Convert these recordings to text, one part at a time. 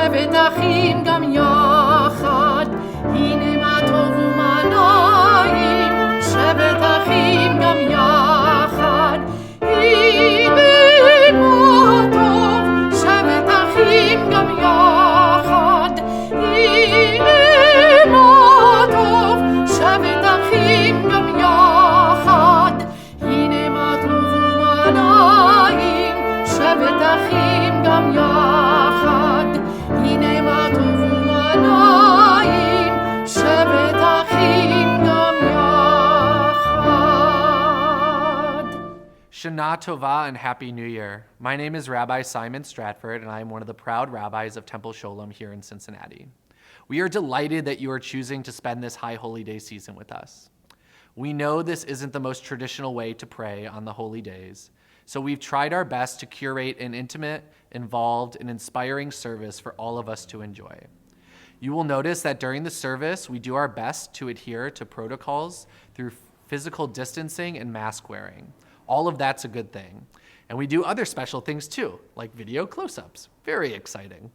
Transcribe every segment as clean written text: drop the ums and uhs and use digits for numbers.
שבת אחים גם יחד, הנה מה טוב ומה נעים, שבת אחים גם יחד, הנה מה טוב, שבת אחים גם יחד, הנה מה טוב, שבת אחים גם יחד, הנה מה טוב ומה נעים, שבת אחים גם יחד, הנה מה טוב ומה נעים, שבת אחים גם יחד. Shana Tova and Happy New Year. My name is Rabbi Simon Stratford, and I am one of the proud rabbis of Temple Sholom here in Cincinnati. We are delighted that you are choosing to spend this high holy day season with us. We know this isn't the most traditional way to pray on the holy days, so we've tried our best to curate an intimate, involved, and inspiring service for all of us to enjoy. You will notice that during the service, we do our best to adhere to protocols through physical distancing and mask wearing. All of that's a good thing. And we do other special things too, like video close-ups. Very exciting.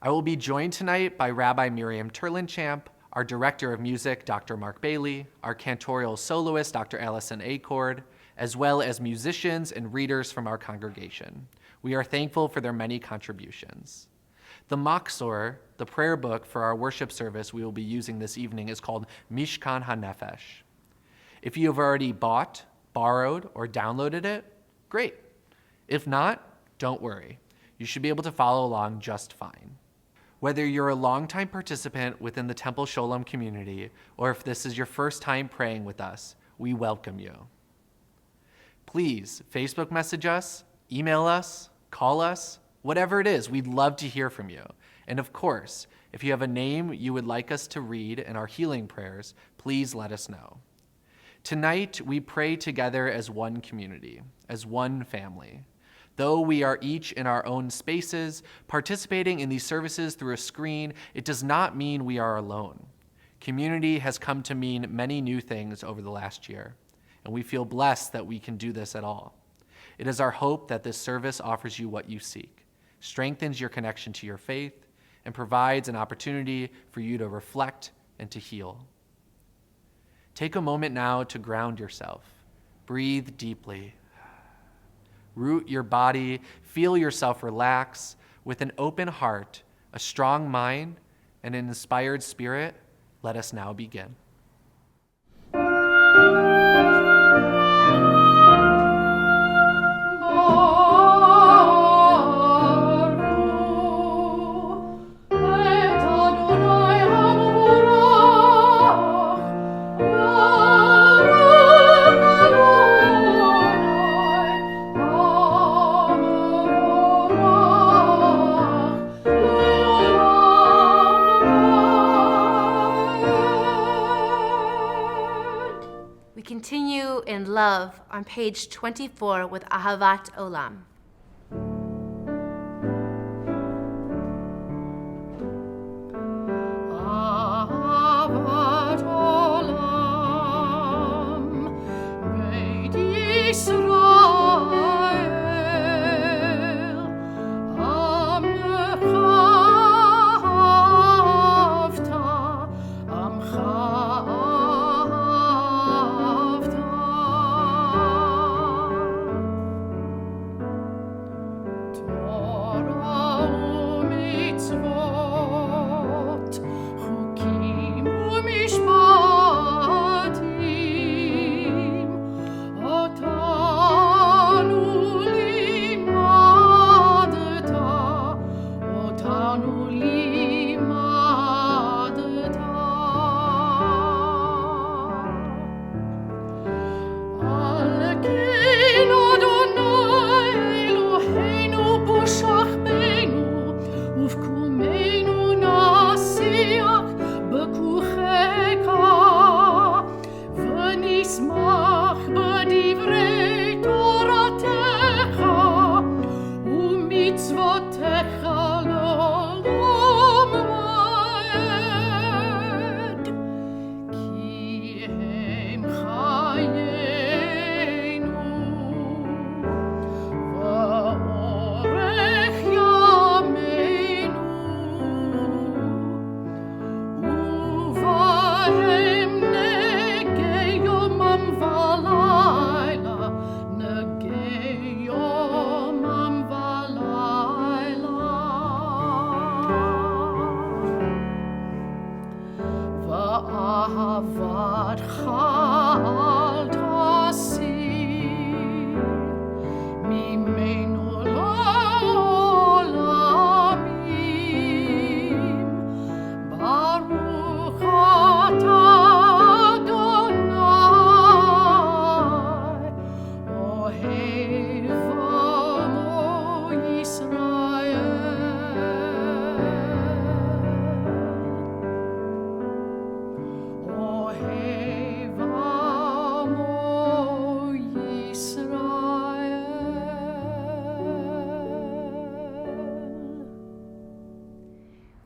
I will be joined tonight by Rabbi Miriam Terlinchamp, our Director of Music, Dr. Mark Bailey, our cantorial soloist, Dr. Allison Acord, as well as musicians and readers from our congregation. We are thankful for their many contributions. The Machzor, the prayer book for our worship service we will be using this evening, is called Mishkan HaNefesh. If you have already bought, borrowed, or downloaded it, great. If not, don't worry. You should be able to follow along just fine. Whether you're a longtime participant within the Temple Sholom community, or if this is your first time praying with us, we welcome you. Please Facebook message us, email us, call us, whatever it is, we'd love to hear from you. And of course, if you have a name you would like us to read in our healing prayers, please let us know. Tonight, we pray together as one community, as one family. Though we are each in our own spaces, participating in these services through a screen, it does not mean we are alone. Community has come to mean many new things over the last year, and we feel blessed that we can do this at all. It is our hope that this service offers you what you seek, strengthens your connection to your faith, and provides an opportunity for you to reflect and to heal. Take a moment now to ground yourself. Breathe deeply. Root your body, feel yourself relax. With an open heart, a strong mind, and an inspired spirit, let us now begin. Continue in love on page 24 with Ahavat Olam. Ahavat Olam, Beit Yisrael, Amcha Avta, Amcha Torah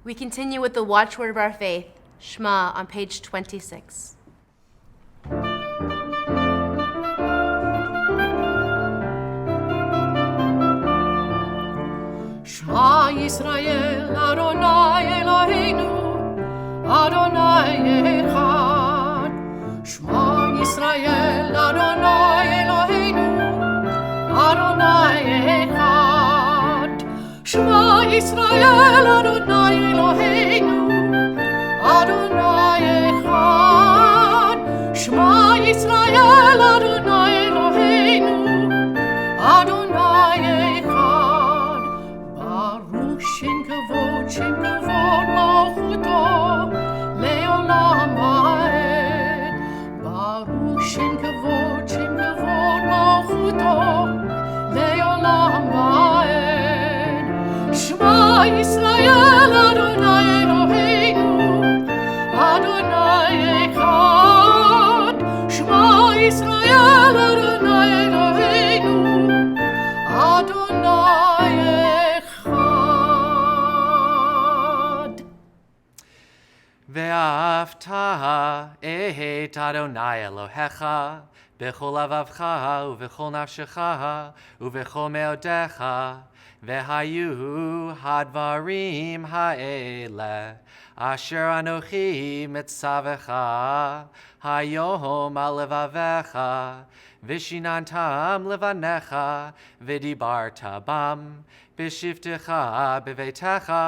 We continue with the watchword of our faith, Shema, on page 26. Shema Yisrael, Adonai Eloheinu, Adonai Echad. Shema Yisrael, Adonai Eloheinu, Adonai Echad. Shema Yisrael, Adonai Eloheinu, Adonai Echad. Shema Yisrael, Adonai Eloheinu, Adonai Echad. Baruch Shem Kavod Malchuto, Leolam Ha'ed. Baruch Shem Kavod Malchuto, Leolam Ha'ed. Shema Yisrael, Adonai Eloheinu, Adonai Echad. Shema Yisrael, Adonai Eloheinu, Adonai Echad. Ve'afta et Adonai Elohecha b'chol avavcha u'v'chol nafshecha u'v'chol me'odecha ve'hayu hadvarim ha'ele asher anochi mitzavecha hayom al levavecha v'shinantam levanecha v'dibarta bam b'shivtecha b'veitecha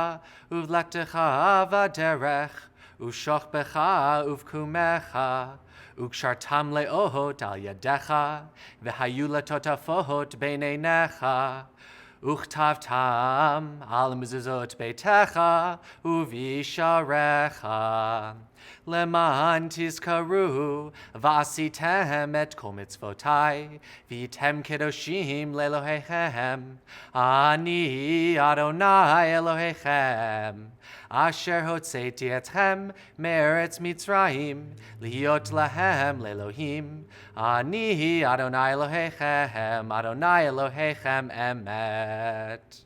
uv'lektecha v'derech u'shochbecha uv'kumecha u'kshartam le'ohot al yadecha v'hayu letotafohot b'neinecha uchtavtam al mezuzot beitecha uvisharecha leman tizkaru v'asitem et kol mitzvotai v'tem kedoshim le'Elohechem ani Adonai Elohechem asher hotzeiti etchem me'eretz Mitzrayim liot lahem le'Elohim ani Adonai Elohechem Adonai Elohechem emet.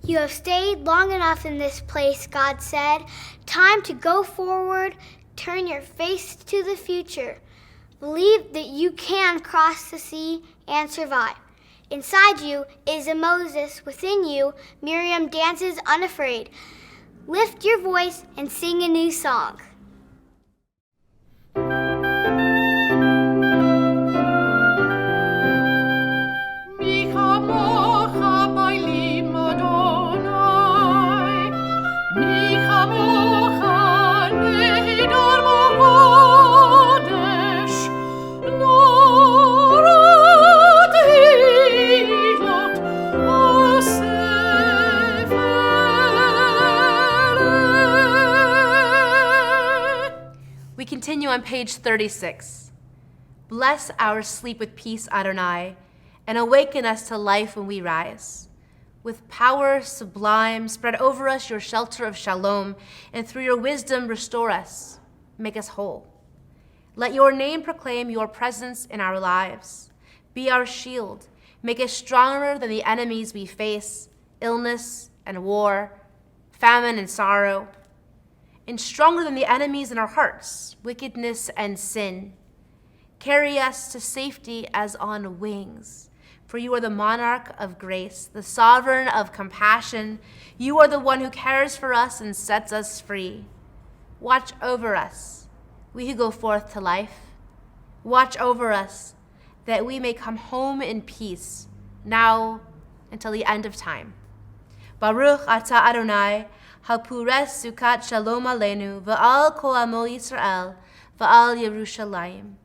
You have stayed long enough in this place, God said. Time to go forward, turn your face to the future. Believe that you can cross the sea and survive. Inside you is a Moses. Within you, Miriam dances unafraid. Lift your voice and sing a new song. We continue on page 36. Bless our sleep with peace, Adonai, and awaken us to life when we rise. With power sublime, spread over us your shelter of shalom, and through your wisdom restore us, make us whole. Let your name proclaim your presence in our lives. Be our shield. Make us stronger than the enemies we face, illness and war, famine and sorrow, and stronger than the enemies in our hearts, wickedness and sin. Carry us to safety as on wings, for you are the monarch of grace, the sovereign of compassion. You are the one who cares for us and sets us free. Watch over us, we who go forth to life. Watch over us, that we may come home in peace, now until the end of time. Baruch atah Adonai, hapures sukat shalom aleinu, v'al kol amo Yisrael, v'al Yerushalayim.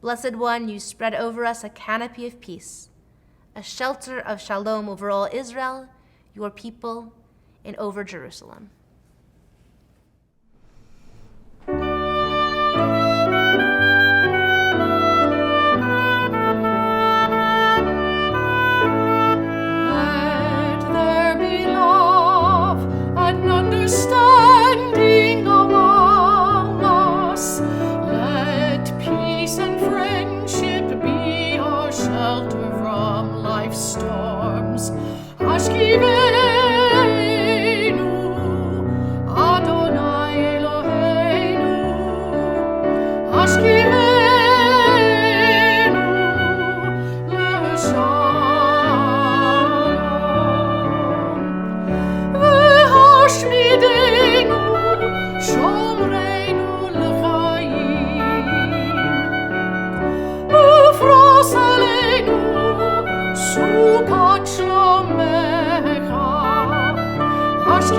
Blessed One, you spread over us a canopy of peace, a shelter of shalom over all Israel, your people, and over Jerusalem. Let there be love and understanding among us. Let peace and friendship be our shelter from life's storms. Ashkiven We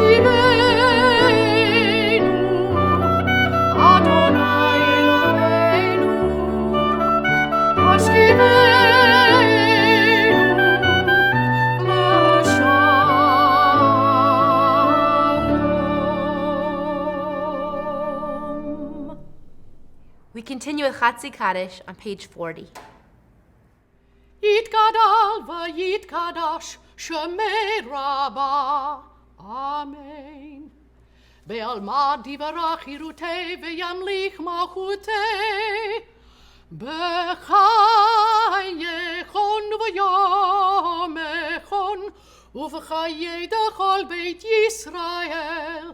continue with Chatzi Kaddish on page 40. יתגדל ויתקדש שמי רבה, אמן. בעלמא דברה חירותי וימליך מלכותי, בחייכון ויומכון, ובחיי דכל בית ישראל,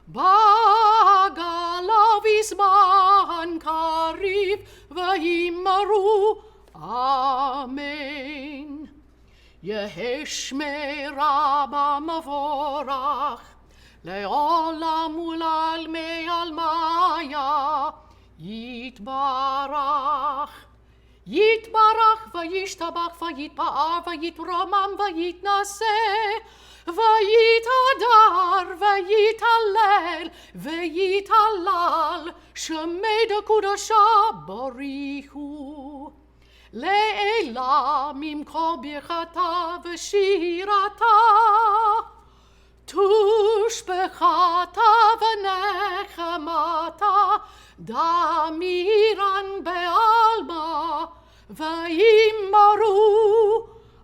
בגלה בזמן קריב וימרו, אמן. יהי שמי רבה מבורך, לעולם ולעלמי עלמיה, יתברך. יתברך וישתבח ויתפאר ויתרומם ויתנשא, ויתהדר ויתהלל ויתהלל, שמי דקודשה בריחו. לעילה ממקור ברכתה ושירתה, תושבחתה ונחמתה, דמירן בעלמא וימרו,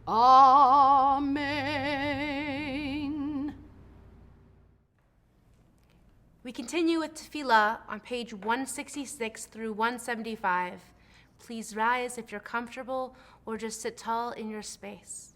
amen. We continue with Tefillah on page 166 through 175. Please rise if you're comfortable, or just sit tall in your space.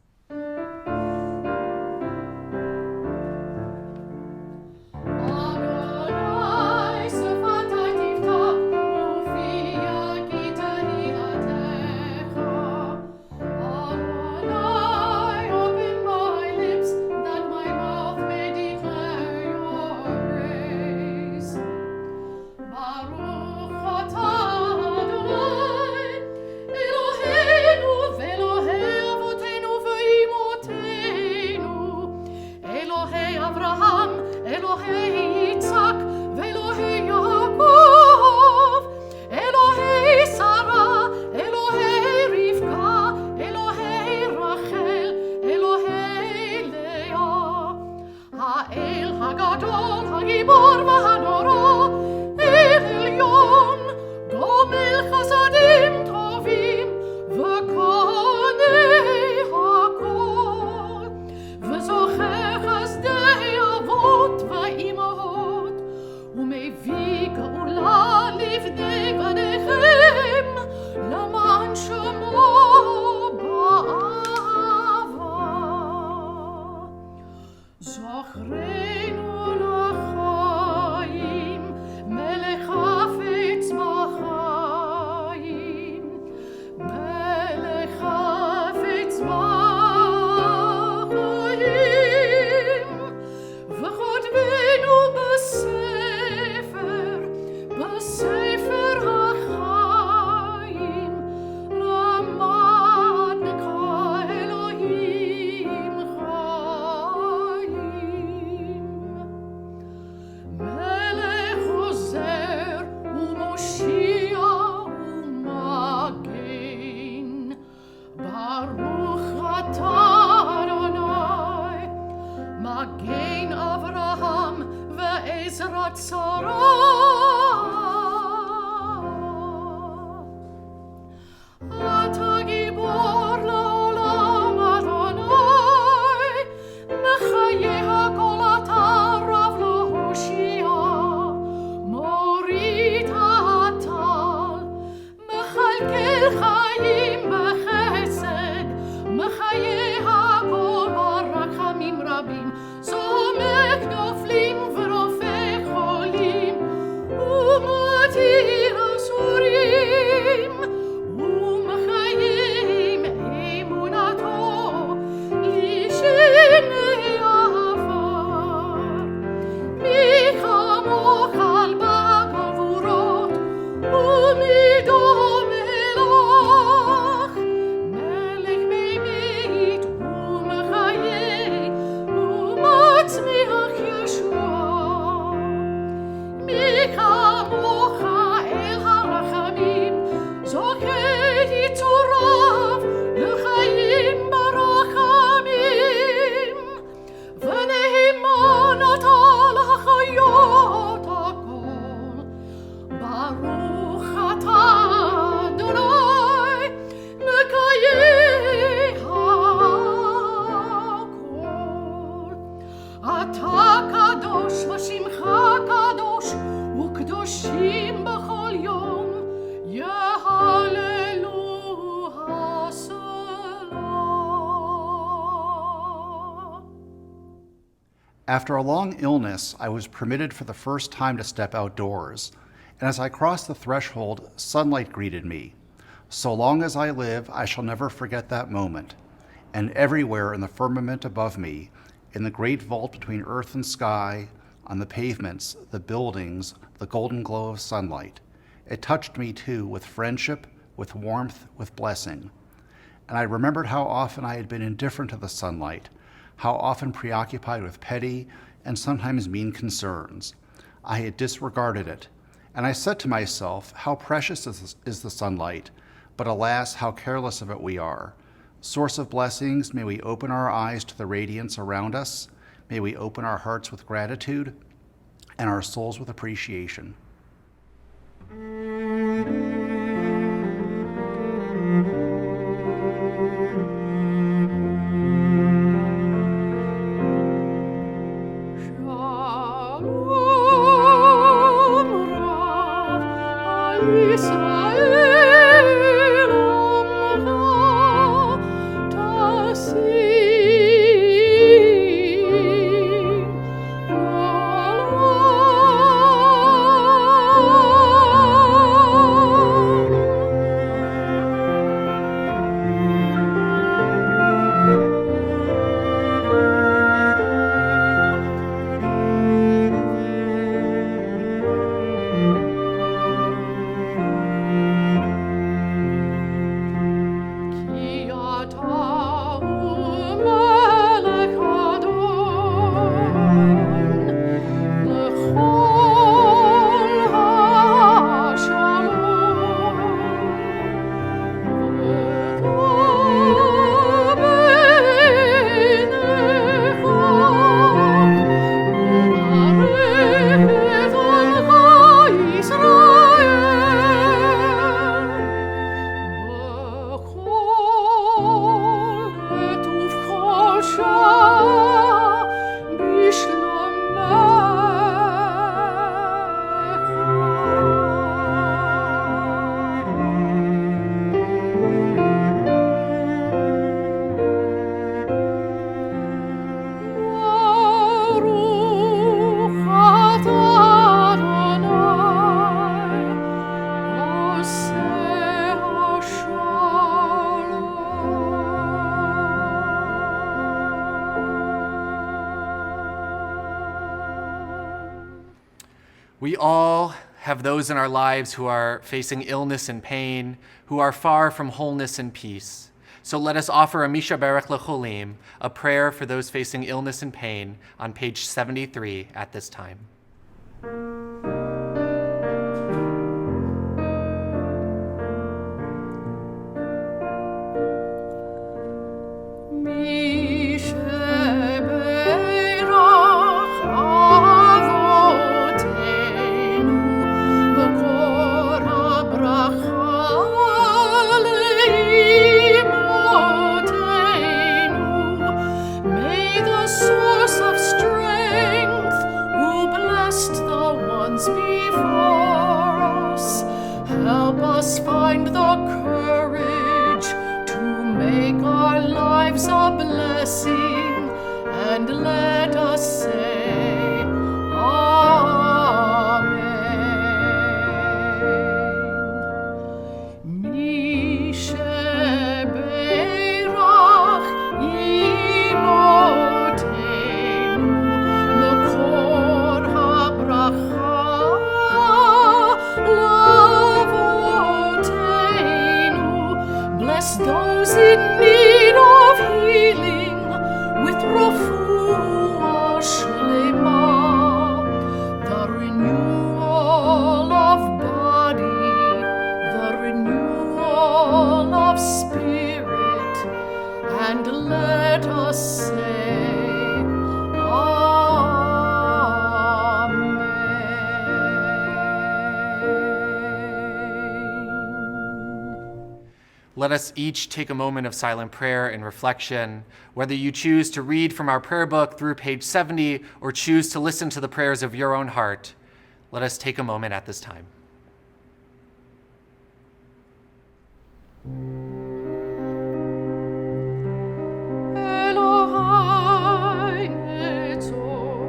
After a long illness, I was permitted for the first time to step outdoors, and as I crossed the threshold, sunlight greeted me. So long as I live, I shall never forget that moment. And everywhere in the firmament above me, in the great vault between earth and sky, on the pavements, the buildings, the golden glow of sunlight, it touched me too with friendship, with warmth, with blessing. And I remembered how often I had been indifferent to the sunlight, how often preoccupied with petty and sometimes mean concerns. I had disregarded it, and I said to myself, how precious is the sunlight, but alas, how careless of it we are. Source of blessings, may we open our eyes to the radiance around us. May we open our hearts with gratitude and our souls with appreciation. We all have those in our lives who are facing illness and pain, who are far from wholeness and peace. So let us offer a Mishaberach Lecholim, a prayer for those facing illness and pain, on page 73 at this time. Find the courage to make our lives a blessing, and let us say Amen. Mi shebeirach imotenu mekor habracha. Bless those in need of healing with refuah shlema, the renewal of body, the renewal of spirit, and let us say Let us each take a moment of silent prayer and reflection. Whether you choose to read from our prayer book through page 70 or choose to listen to the prayers of your own heart, let us take a moment at this time. Elohai Netzor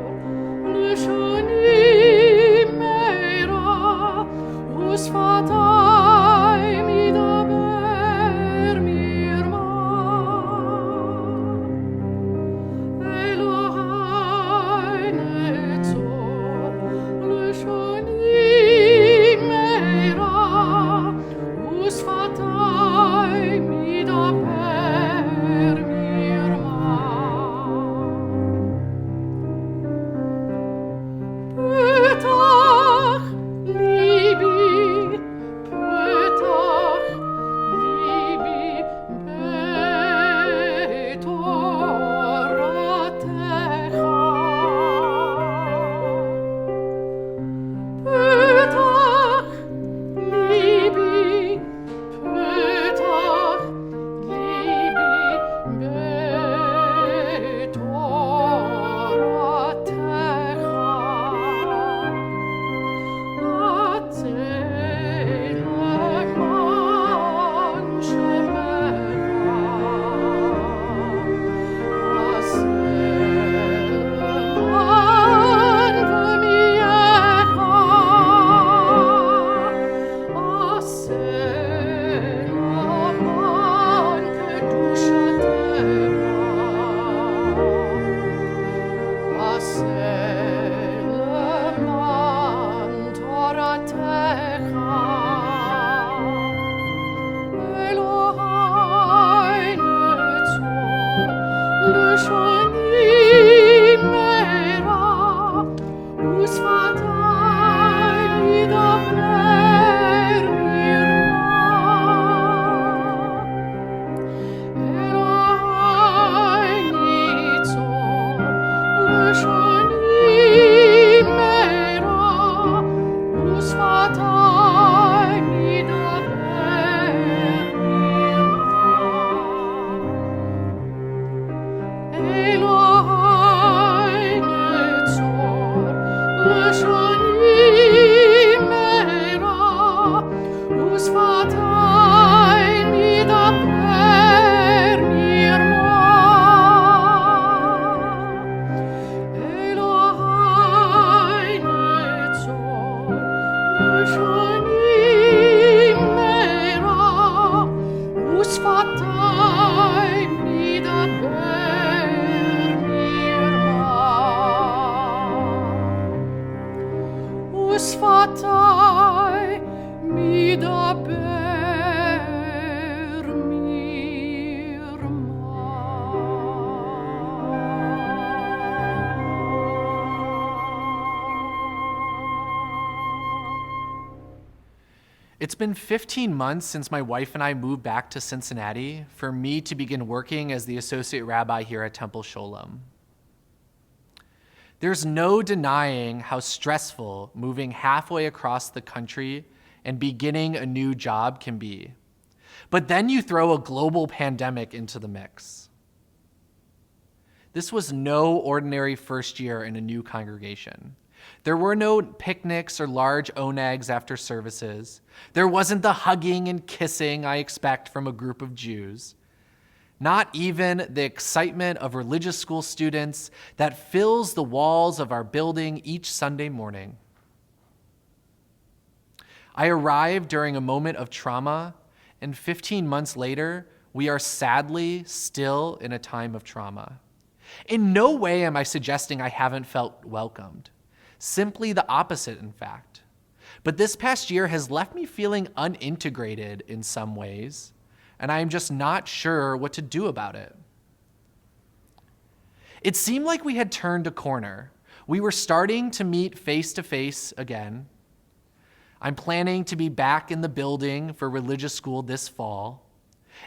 Usvatai midaber mirma. Usvatai midaber mirma. It's been 15 months since my wife and I moved back to Cincinnati for me to begin working as the associate rabbi here at Temple Sholom. There's no denying how stressful moving halfway across the country and beginning a new job can be. But then you throw a global pandemic into the mix. This was no ordinary first year in a new congregation. There were no picnics or large onags after services. There wasn't the hugging and kissing I expect from a group of Jews. Not even the excitement of religious school students that fills the walls of our building each Sunday morning. I arrived during a moment of trauma, and 15 months later, we are sadly still in a time of trauma. In no way am I suggesting I haven't felt welcomed. Simply the opposite, in fact. But this past year has left me feeling unintegrated in some ways, and I am just not sure what to do about it. It seemed like we had turned a corner. We were starting to meet face to face again. I'm planning to be back in the building for religious school this fall.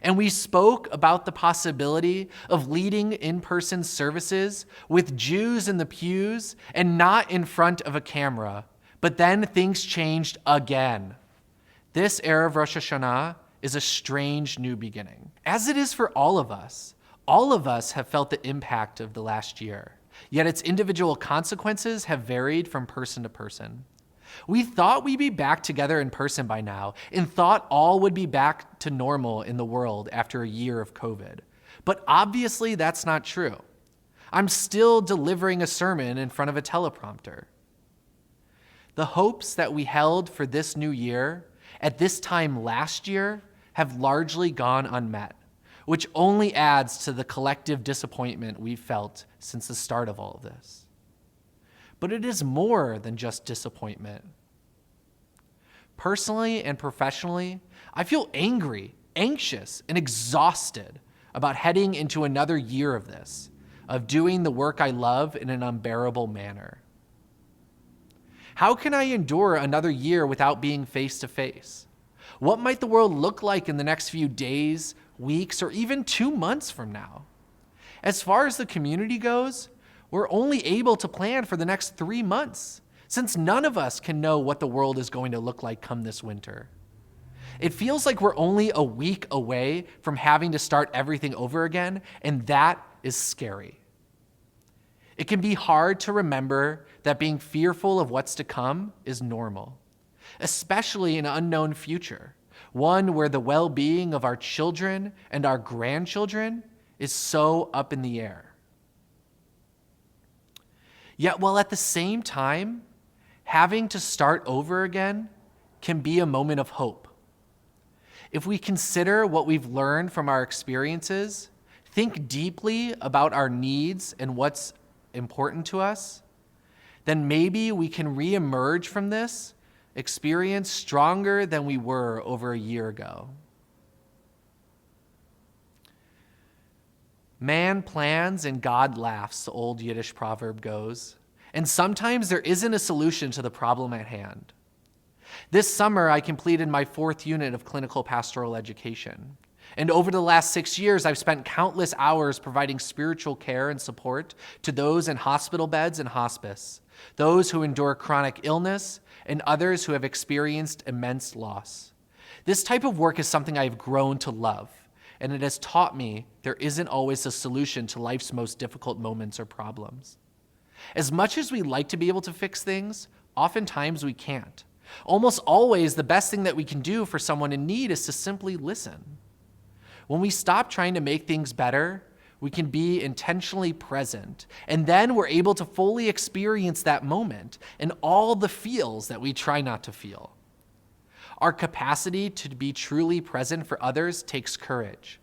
And we spoke about the possibility of leading in-person services with Jews in the pews and not in front of a camera. But then things changed again. This Erev Rosh Hashanah is a strange new beginning. As it is for all of us have felt the impact of the last year, yet its individual consequences have varied from person to person. We thought we'd be back together in person by now and thought all would be back to normal in the world after a year of COVID. But obviously that's not true. I'm still delivering a sermon in front of a teleprompter. The hopes that we held for this new year at this time last year have largely gone unmet, which only adds to the collective disappointment we've felt since the start of all of this. But it is more than just disappointment. Personally and professionally, I feel angry, anxious, and exhausted about heading into another year of this, of doing the work I love in an unbearable manner. How can I endure another year without being face to face? What might the world look like in the next few days, weeks, or even 2 months from now? As far as the community goes, we're only able to plan for the next 3 months, since none of us can know what the world is going to look like come this winter. It feels like we're only a week away from having to start everything over again, and that is scary. It can be hard to remember that being fearful of what's to come is normal, especially in an unknown future, one where the well-being of our children and our grandchildren is so up in the air. Yet while at the same time, having to start over again can be a moment of hope. If we consider what we've learned from our experiences, think deeply about our needs and what's important to us, then maybe we can reemerge from this experience stronger than we were over a year ago. Man plans and God laughs, the old Yiddish proverb goes, and sometimes there isn't a solution to the problem at hand. This summer, I completed my 4th unit of clinical pastoral education. And over the last 6 years, I've spent countless hours providing spiritual care and support to those in hospital beds and hospice, those who endure chronic illness, and others who have experienced immense loss. This type of work is something I've grown to love, and it has taught me there isn't always a solution to life's most difficult moments or problems. As much as we like to be able to fix things, oftentimes we can't. Almost always, the best thing that we can do for someone in need is to simply listen. When we stop trying to make things better, we can be intentionally present, and then we're able to fully experience that moment and all the feels that we try not to feel. Our capacity to be truly present for others takes courage.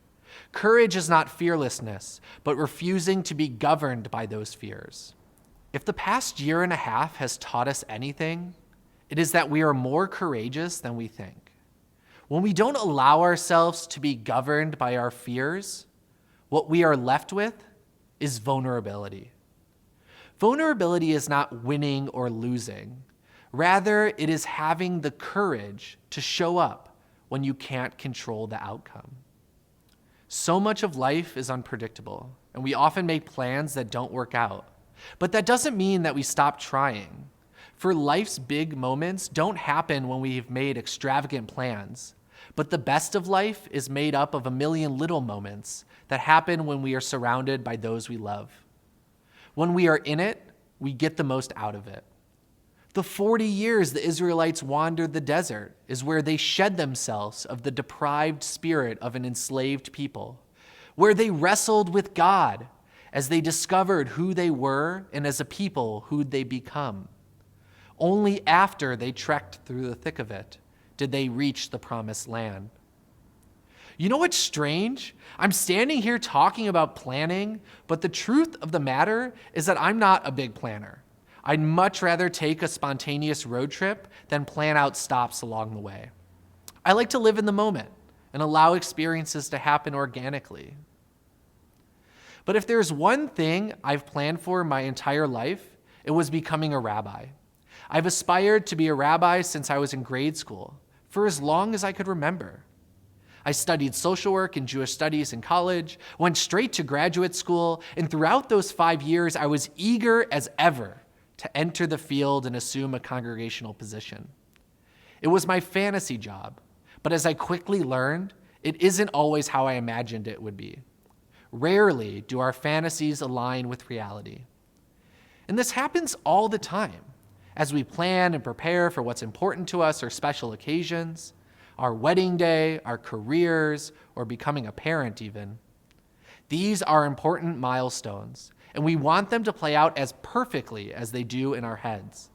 Courage is not fearlessness, but refusing to be governed by those fears. If the past year and a half has taught us anything, it is that we are more courageous than we think. When we don't allow ourselves to be governed by our fears, what we are left with is vulnerability. Vulnerability is not winning or losing. Rather, it is having the courage to show up when you can't control the outcome. So much of life is unpredictable, and we often make plans that don't work out. But that doesn't mean that we stop trying. For life's big moments don't happen when we've made extravagant plans, but the best of life is made up of a million little moments that happen when we are surrounded by those we love. When we are in it, we get the most out of it. The 40 years the Israelites wandered the desert is where they shed themselves of the deprived spirit of an enslaved people, where they wrestled with God as they discovered who they were and as a people who'd they become. Only after they trekked through the thick of it did they reach the promised land. You know what's strange? I'm standing here talking about planning, but the truth of the matter is that I'm not a big planner. I'd much rather take a spontaneous road trip than plan out stops along the way. I like to live in the moment and allow experiences to happen organically. But if there's one thing I've planned for my entire life, it was becoming a rabbi. I've aspired to be a rabbi since I was in grade school, for as long as I could remember. I studied social work and Jewish studies in college, went straight to graduate school, and throughout those 5 years, I was eager as ever to enter the field and assume a congregational position. It was my fantasy job, but as I quickly learned, it isn't always how I imagined it would be. Rarely do our fantasies align with reality. And this happens all the time as we plan and prepare for what's important to us or special occasions, our wedding day, our careers, or becoming a parent even. These are important milestones, and we want them to play out as perfectly as they do in our heads.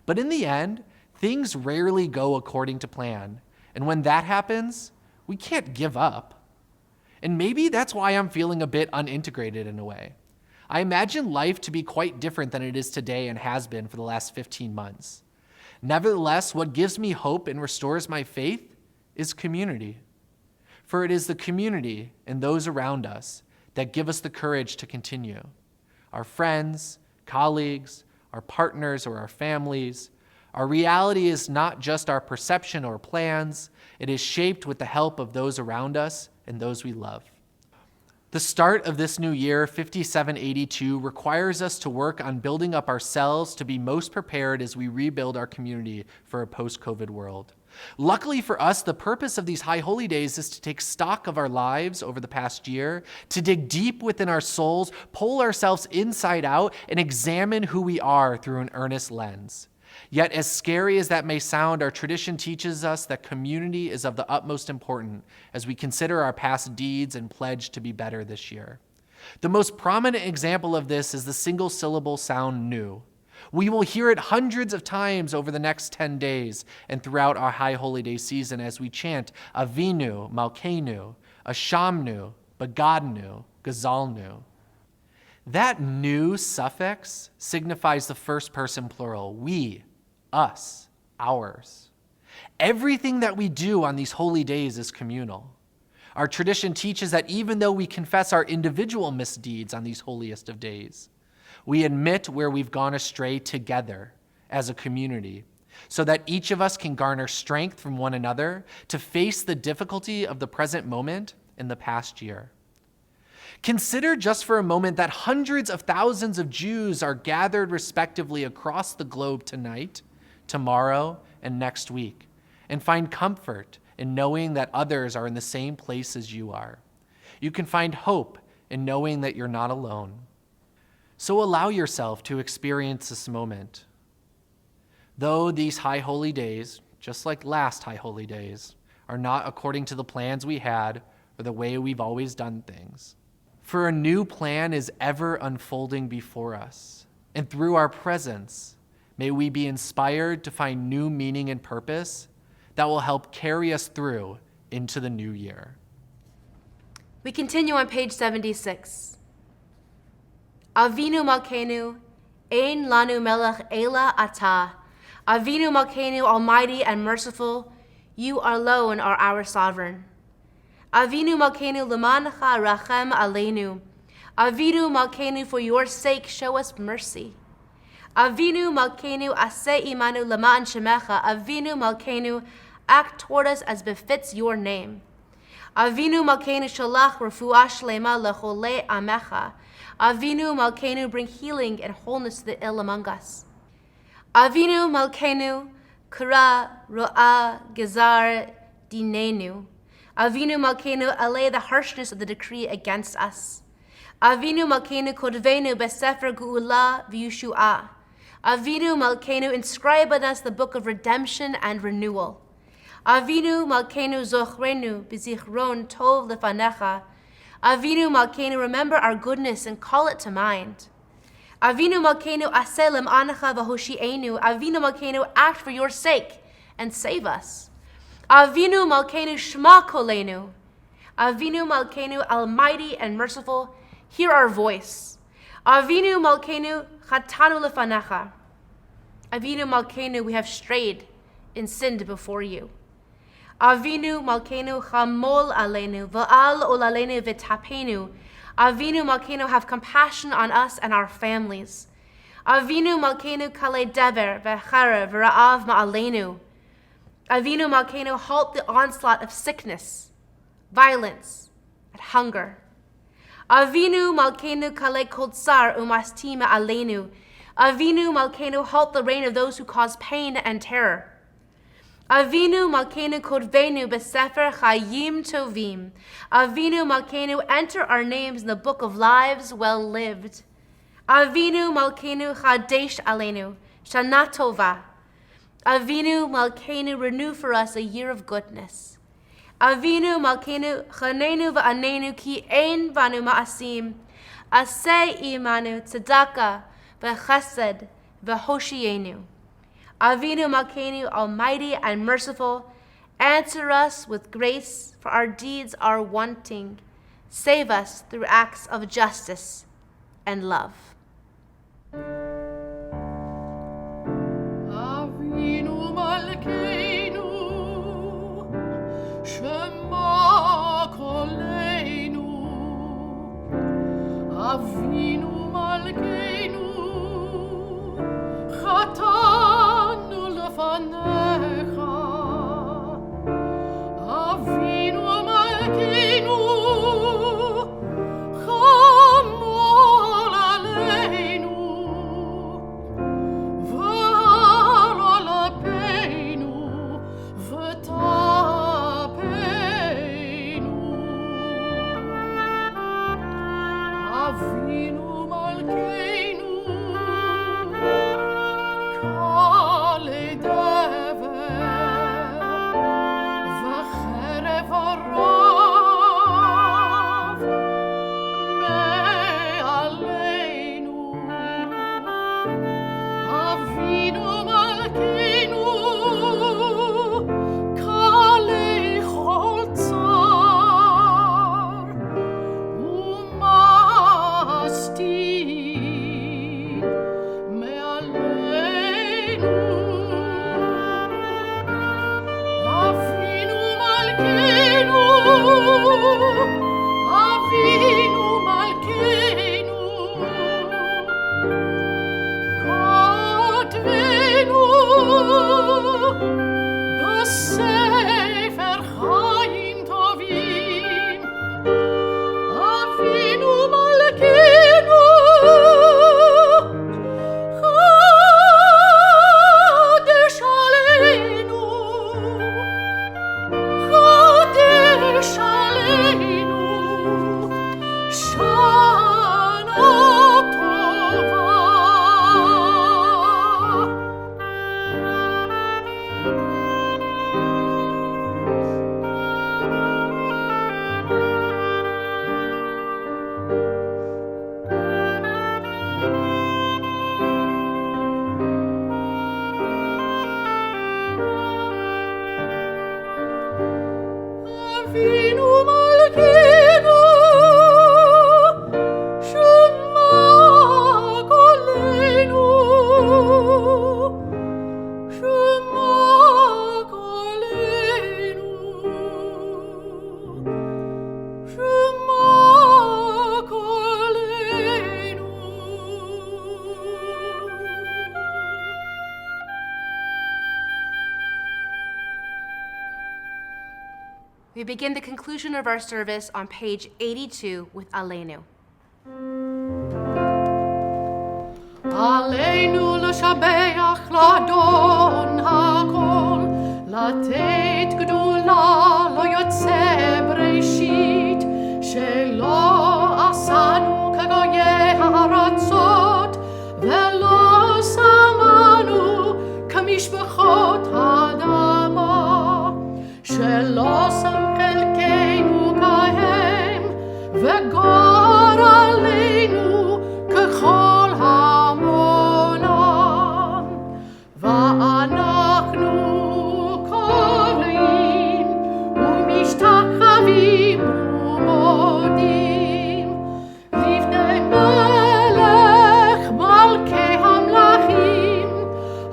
But in the end, things rarely go according to plan, and when that happens, we can't give up. And maybe that's why I'm feeling a bit unintegrated in a way. I imagine life to be quite different than it is today and has been for the last 15 months. Nevertheless, what gives me hope and restores my faith is community. For it is the community and those around us that give us the courage to continue. Our friends, colleagues, our partners, or our families. Our reality is not just our perception or plans. It is shaped with the help of those around us and those we love. The start of this new year, 5782, requires us to work on building up ourselves to be most prepared as we rebuild our community for a post-COVID world. Luckily for us, the purpose of these high holy days is to take stock of our lives over the past year, to dig deep within our souls, pull ourselves inside out, and examine who we are through an earnest lens. Yet, as scary as that may sound, our tradition teaches us that community is of the utmost importance as we consider our past deeds and pledge to be better this year. The most prominent example of this is the single-syllable sound nu. We will hear it hundreds of times over the next 10 days and throughout our High Holy Day season as we chant Avinu, Malkeinu, Ashamnu, Bagadnu, Gazalnu. That nu suffix signifies the first person plural, we, us, ours. Everything that we do on these holy days is communal. Our tradition teaches that even though we confess our individual misdeeds on these holiest of days, we admit where we've gone astray together as a community so that each of us can garner strength from one another to face the difficulty of the present moment in the past year. Consider just for a moment that hundreds of thousands of Jews are gathered respectively across the globe tonight, tomorrow, and next week, and find comfort in knowing that others are in the same place as you are. You can find hope in knowing that you're not alone. So allow yourself to experience this moment. Though these high holy days, just like last high holy days, are not according to the plans we had or the way we've always done things. For a new plan is ever unfolding before us, and through our presence, may we be inspired to find new meaning and purpose that will help carry us through into the new year. We continue on page 76. Avinu Malkeinu, Ein Lanu Melech Ela Ata. Avinu Malkeinu, Almighty and merciful, you alone are our sovereign. Avinu Malkeinu Lemancha Rachem Aleinu. Avinu Malkeinu, for your sake, show us mercy. Avinu Malkeinu Aseh Imanu Leman Shemecha. Avinu Malkeinu, act toward us as befits your name. Avinu Malkeinu Sholach Refuah Shlema Lechole Amecha. Avinu Malkeinu, bring healing and wholeness to the ill among us. Avinu Malkeinu Kara Ro'ah Gezar Dinenu. Avinu Malkeinu, allay the harshness of the decree against us. Avinu Malkeinu Kodvenu Besefer Geula V'Yushu'ah. Avinu Malkeinu, inscribe on us the book of redemption and renewal. Avinu Malkeinu Zochrenu B'Zichron Tov Lefanecha. Avinu Malkeinu, remember our goodness and call it to mind. Avinu Malkeinu Aseh Lem'anecha V'Hoshi'enu. Avinu Malkeinu, act for your sake and save us. Avinu Malkeinu Shema Kolenu. Avinu Malkeinu, almighty and merciful, hear our voice. Avinu Malkeinu Chatanu Lefanecha. Avinu Malkeinu, we have strayed and sinned before you. Avinu Malkeinu Chamol Aleinu V'al Olalenu V'Tapenu. Avinu Malkeinu, have compassion on us and our families. Avinu Malkeinu Kale Dever V'Chara V'Ra'av Ma'aleinu. Avinu Malkeinu, halt the onslaught of sickness, violence, and hunger. Avinu Malkeinu Kale Kodsar Umastima Aleinu. Avinu Malkeinu, halt the reign of those who cause pain and terror. Avinu Malkeinu Kodvenu Besefer Chayim Tovim. Avinu Malkeinu, enter our names in the book of lives well lived. Avinu Malkeinu Chadesh Aleinu Shana Tova. Avinu Malkeinu, renew for us a year of goodness. Avinu Malkeinu Chanenu V'Anenu Ki Ein Vanu Ma'asim. Aseh Imanu Tzedakah V'Chesed V'Hoshienu. Avinu Malkeinu, almighty and merciful, answer us with grace, for our deeds are wanting. Save us through acts of justice and love. Avinu Malkeinu, Shema Kolenu. Avinu Malkeinu, Chatanu Lefanecha. Avinu Malkeinu, Chamol Aleinu. Avinu We begin the conclusion of our service on page 82 with Aleinu. עלינו לשבח לאדון הכל, לתת גדולה לא יוצא בראשית, שלא עשנו כגויי הארצות, ולא שמנו כמשפחות האדמה, שלא שם חלקנו כהם, וגור עלינו ככל המונם, ואנחנו קוראים ומשתחווים ומודים לפני מלך מלכי המלכים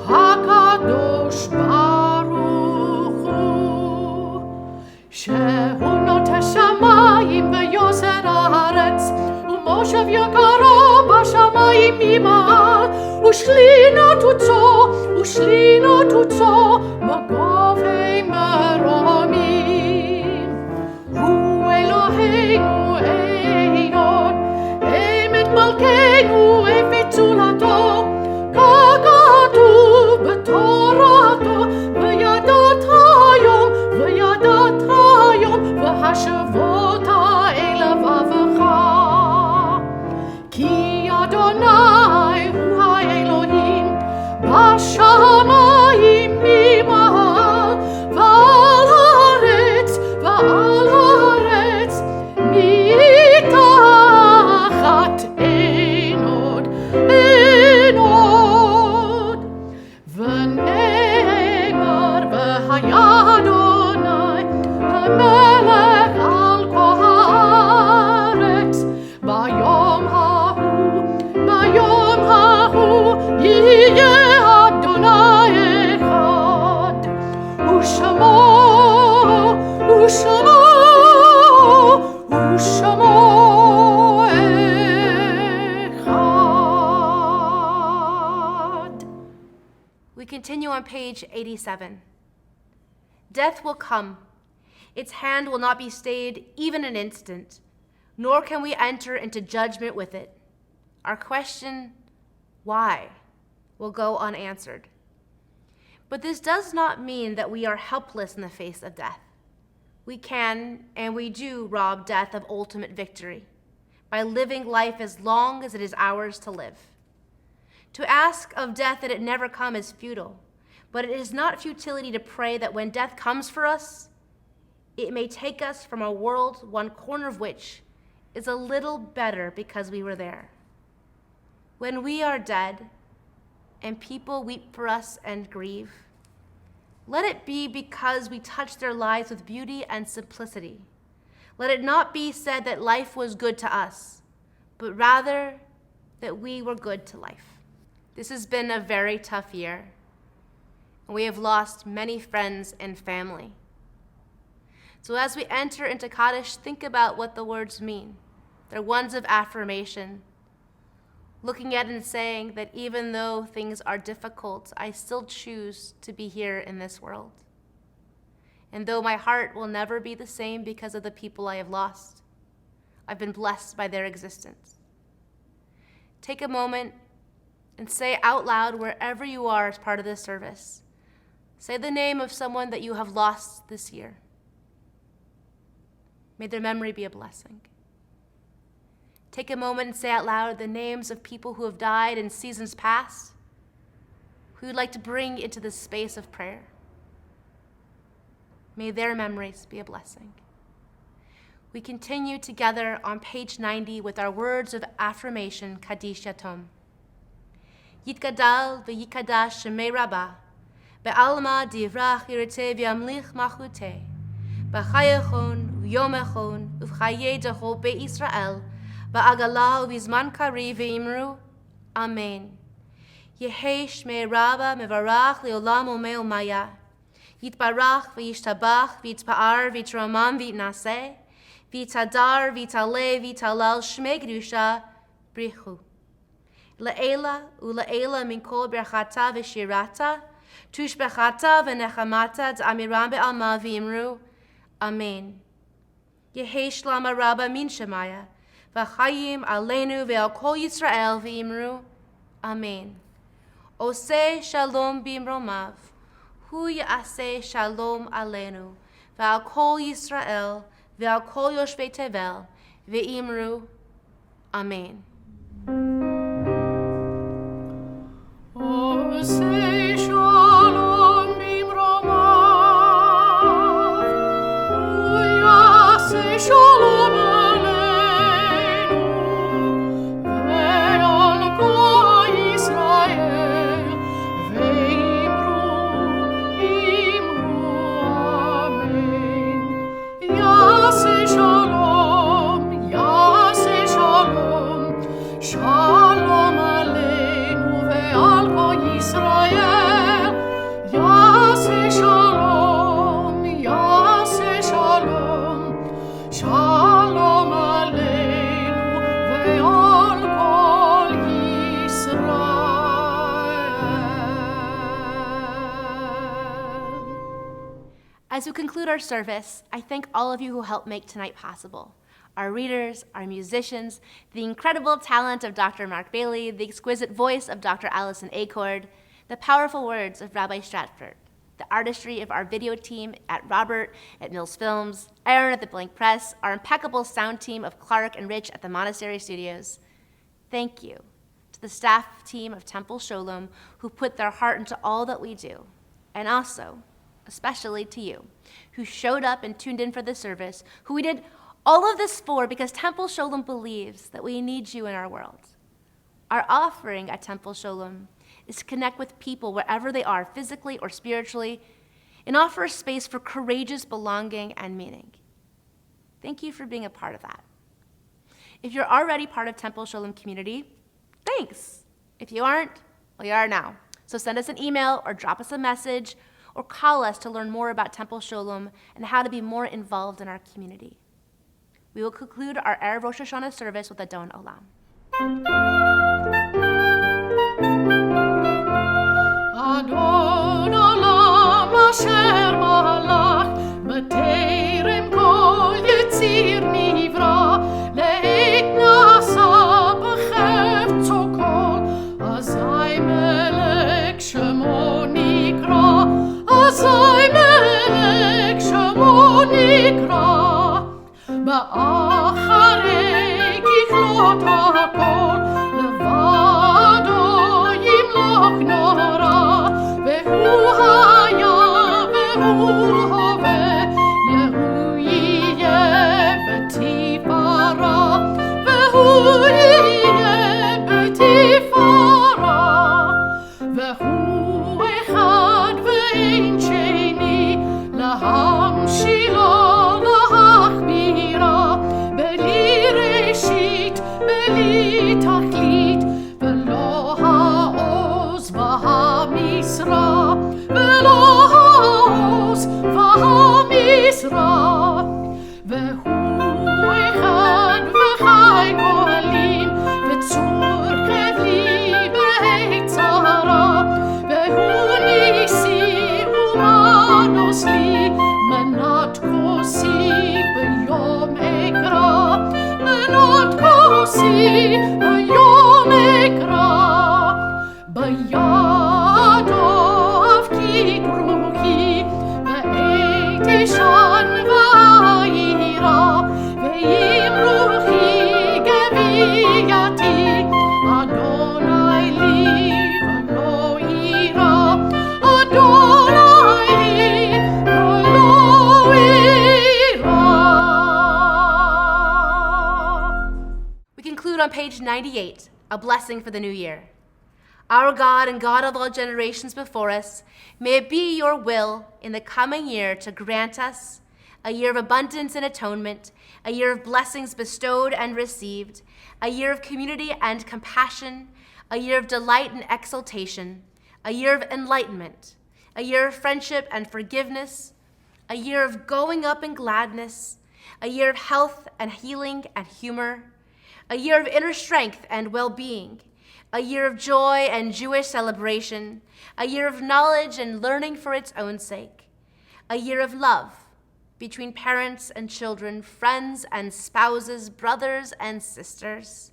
הקדוש ברוך הוא, שהוא נוטה שמיים ויוסר הארץ, ומושב יקרו בשמיים ממעל, ושלינות הוצו מגובי מרומים. הוא אלוהינו עינון, אמת מלכנו ופיצולתו, ככתוב בתורתו, וידעת היום, והשבות אל לבבך. כי אדוני הוא האלוהים בשמיים ממעל, ועל הארץ מתחת אין עוד. ונאמר והיה אדוני המלך על כל הארץ, ביום ההוא יהיה אדוני אחד, ושמו אחד. We continue on page 87. Death will come. Its hand will not be stayed even an instant, nor can we enter into judgment with it. Our question, why, will go unanswered. But this does not mean that we are helpless in the face of death. We can, and we do, rob death of ultimate victory by living life as long as it is ours to live. To ask of death that it never come is futile, but it is not futility to pray that when death comes for us, it may take us from a world one corner of which is a little better because we were there. When we are dead and people weep for us and grieve, let it be because we touched their lives with beauty and simplicity. Let it not be said that life was good to us, but rather that we were good to life. This has been a very tough year, and we have lost many friends and family. So as we enter into Kaddish, think about what the words mean. They're ones of affirmation, looking at it and saying that even though things are difficult, I still choose to be here in this world. And though my heart will never be the same because of the people I have lost, I've been blessed by their existence. Take a moment and say out loud wherever you are as part of this service. Say the name of someone that you have lost this year. May their memory be a blessing. Take a moment and say out loud the names of people who have died in seasons past, who you'd like to bring into this space of prayer. May their memories be a blessing. We continue together on page 90 with our words of affirmation, Kaddish Yatom. Yitgadal v'yikadash shemei Rabbah, be'alma divrach yirete v'yamlich machute, b'chayachon v'yomechon uv'chaye dachol be'Yisrael, ba'agalah v'zman kari v'imru, Amen. Yehi shmei Rabbah mevarach le'olam umei umaya, yitbarach v'yishtabach v'yitpa'ar v'yitramam v'yitnaseh, v'yitadar v'yitaleh v'yitalal shmei kedusha brichu. Le'ela u'le'ela min kol berchata v'shirata, tushbechata v'nechamata d'amiram be'alma v'imru, Amen. Yehi Shlama Rabba Min Shemaya, V'chayim Aleinu Ve'al Kol Yisrael V'imru. Amen. Oseh Shalom Bimromav, Hu Ya'aseh Shalom Aleinu, Ve'al Kol Yisrael Ve'al Kol Yoshvei Tevel V'imru. Amen. Oseh Shalom Bimromav, Hu Ya'aseh Shalom Aleinu, Ve'al Kol Yisrael Ve'imru Amen. Ya'aseh Shalom, Ya'aseh Shalom, Shalom Aleinu ve'al Kol Yisrael. Ya'aseh Shalom, Ya'aseh Shalom, Shalom Aleinu ve'al Kol Yisrael. As we conclude our service, I thank all of you who helped make tonight possible. Our readers, our musicians, the incredible talent of Dr. Mark Bailey, the exquisite voice of Dr. Allison Acord, the powerful words of Rabbi Stratford, the artistry of our video team at Robert at Mills Films, Aaron at the Blank Press, our impeccable sound team of Clark and Rich at the Monastery Studios. Thank you to the staff team of Temple Sholom who put their heart into all that we do, and also, especially to you, who showed up and tuned in for the service, who we did all of this for because Temple Sholom believes that we need you in our world. Our offering at Temple Sholom is to connect with people wherever they are, physically or spiritually, and offer a space for courageous belonging and meaning. Thank you for being a part of that. If you're already part of Temple Sholom community, thanks. If you aren't, well, you are now. So send us an email or drop us a message or call us to learn more about Temple Sholom and how to be more involved in our community. We will conclude our Erev Rosh Hashanah service with Adon Olam. Adon Olam asher malach b'terem kol yetzir nivra leit nasa b'chefetzo kol azay melech shemo nikra azay melech shemo nikra ba'acharei kichlot hakol levado yimloch nora vehu haya vehu hove yehu yeh betifara vehu yeh betifara vehu echad ve'ein sheni להמשילו להחמירה בלי ראשית בלי תכלית ולא העוז והמשרה ולא העוז והמשרה והוא אחד וחי גואלים וצור חבלי בהצרה והוא ניסי ומנוס לי מנת כוסי ביום אקרא מנת כוסי ביום אקרא בידו אבקיד רוחי ועת ישן ואירה ועם רוחי גווייתי אדוני לי ולא אירה אדוני לי ולא אירה. We conclude on page 98, a blessing for the new year. Our God and God of all generations before us, may it be your will in the coming year to grant us a year of abundance and atonement, a year of blessings bestowed and received, a year of community and compassion, a year of delight and exaltation, a year of enlightenment, a year of friendship and forgiveness, a year of going up in gladness, a year of health and healing and humor, a year of inner strength and well-being, a year of joy and Jewish celebration, a year of knowledge and learning for its own sake, a year of love, between parents and children, friends and spouses, brothers and sisters.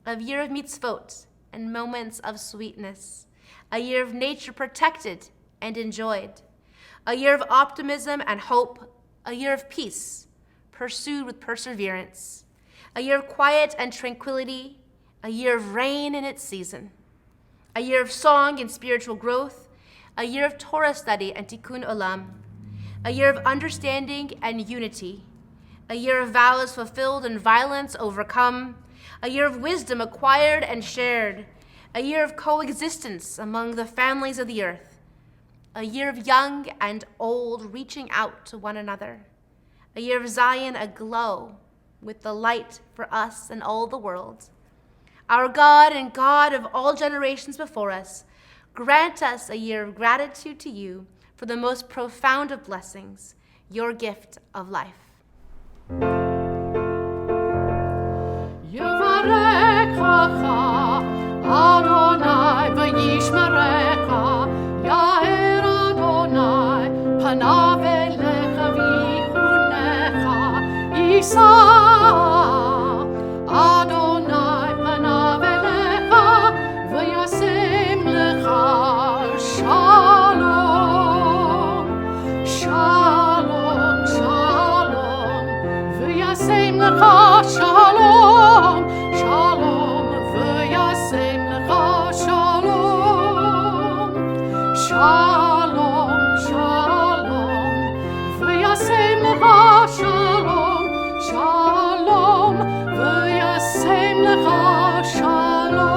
A year of mitzvot and moments of sweetness. A year of nature protected and enjoyed. A year of optimism and hope. A year of peace, pursued with perseverance. A year of quiet and tranquility. A year of rain in its season. A year of song and spiritual growth. A year of Torah study and tikkun olam. A year of understanding and unity. A year of vows fulfilled and violence overcome. A year of wisdom acquired and shared. A year of coexistence among the families of the earth. A year of young and old reaching out to one another. A year of Zion aglow with the light for us and all the world. Our God and God of all generations before us, grant us a year of gratitude to you for the most profound of blessings, your gift of life. Yevarechacha Adonai v'yishmerecha Yair Adonai panav elecha v'yichunecha Yisa Adonai panav elecha v'yasem lecha Shalom Shalom Shalom v'yasem lecha Shalom Shalom v'yasem lecha Shalom Shalom Shalom v'yasem lecha Shalom Shalom v'yasem lecha Shalom.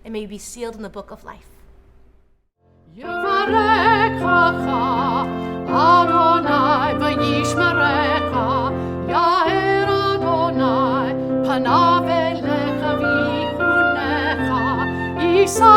And may be sealed in the book of life. Yevarechacha Adonai v'yishmerecha Yair Adonai panav elecha v'yichunecha Yisa